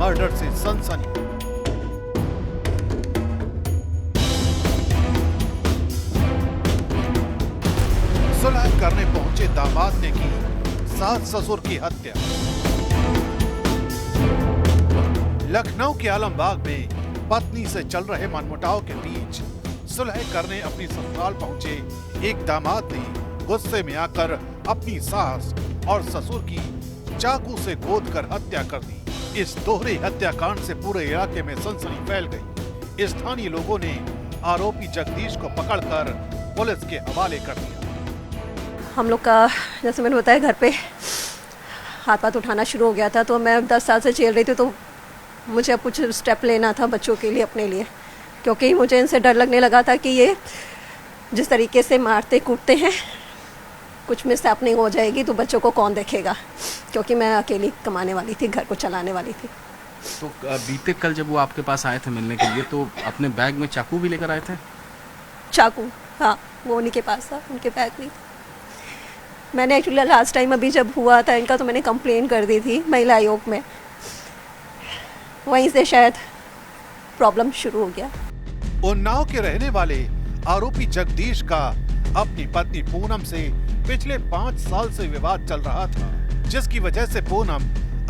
Murder से सनसनी। सुलह करने पहुंचे दामाद ने की सास ससुर की हत्या। लखनऊ के आलमबाग में पत्नी से चल रहे मनमुटाव के बीच सुलह करने अपनी ससुराल पहुंचे एक दामाद ने गुस्से में आकर अपनी सास और ससुर की चाकू से गोदकर हत्या कर दी। इस दोहरे हत्याकांड से पूरे इलाके में सनसनी फैल गई। स्थानीय लोगों ने आरोपी जगदीश को पकड़कर पुलिस के हवाले कर दिया। हम लोग का जैसे मैंने बताया घर पे हाथ पाथ उठाना शुरू हो गया था, तो मैं 10 साल से झेल रही थी, तो मुझे अब कुछ स्टेप लेना था बच्चों के लिए, अपने लिए, क्योंकि मुझे इनसे डर लगने लगा था कि ये जिस तरीके से मारते कूटते हैं, कुछ मिस हैपनिंग हो जाएगी तो बच्चों को कौन देखेगा, क्योंकि मैं अकेली कमाने वाली थी, घर को चलाने वाली थी। तो बीते कल जब वो आपके पास आए थे मिलने के लिए, तो अपने बैग में चाकू भी लेकर आए थे? चाकू, हाँ, वो उन्हीं के पास था, उनके बैग में। मैंने एक्चुअली लास्ट टाइम अभी जब हुआ था इनका, तो मैंने कंप्लेन कर दी थी महिला आयोग में, वहीं से शायद प्रॉब्लम शुरू हो गया। उन्नाव के रहने वाले आरोपी जगदीश का अपनी पत्नी पूनम से पिछले 5 साल से विवाद चल रहा था, जिसकी वजह से पूनम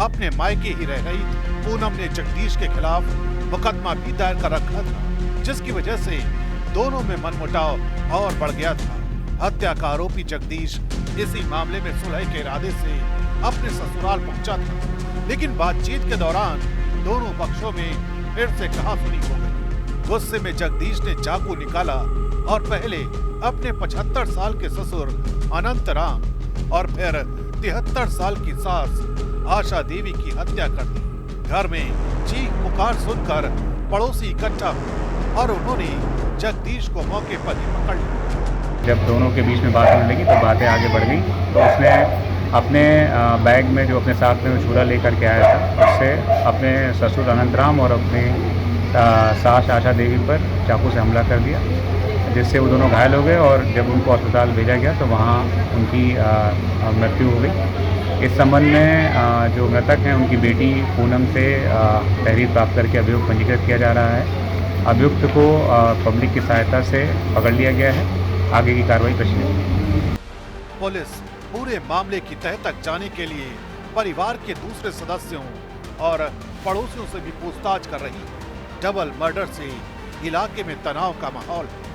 अपने मायके ही रह रही थी। पूनम ने जगदीश के खिलाफ मुकदमा भी दायर कर रखा था, जिसकी वजह से दोनों में मनमुटाव और बढ़ गया था। हत्या का आरोपी जगदीश इसी मामले में सुलह के इरादे से अपने ससुराल पहुंचा था, लेकिन बातचीत के दौरान दोनों पक्षों में फिर से कहासुनी हो गई। गुस्से में जगदीश ने चाकू निकाला और पहले अपने 75 साल के ससुर अनंत राम और फिर 73 साल की सास आशा देवी की हत्या कर दी। घर में चीख पुकार सुनकर पड़ोसी इकट्ठा हुए और उन्होंने जगदीश को मौके पर ही पकड़ लिया। जब दोनों के बीच में बात होने लगी तो बातें आगे बढ़ गई, तो उसने अपने बैग में जो अपने साथ में छुरा लेकर के आया था, उससे अपने ससुर अनंत राम और अपने सास आशा देवी पर चाकू से हमला कर दिया, जिससे वो दोनों घायल हो गए और जब उनको अस्पताल भेजा गया तो वहाँ उनकी मृत्यु हो गई। इस संबंध में जो मृतक हैं उनकी बेटी पूनम से तहरीर प्राप्त करके अभियोग पंजीकृत किया जा रहा है। अभियुक्त को पब्लिक की सहायता से पकड़ लिया गया है। आगे की कार्रवाई प्रश्न। पुलिस पूरे मामले की तह तक जाने के लिए परिवार के दूसरे सदस्यों और पड़ोसियों से भी पूछताछ कर रही है। डबल मर्डर से इलाके में तनाव का माहौल है।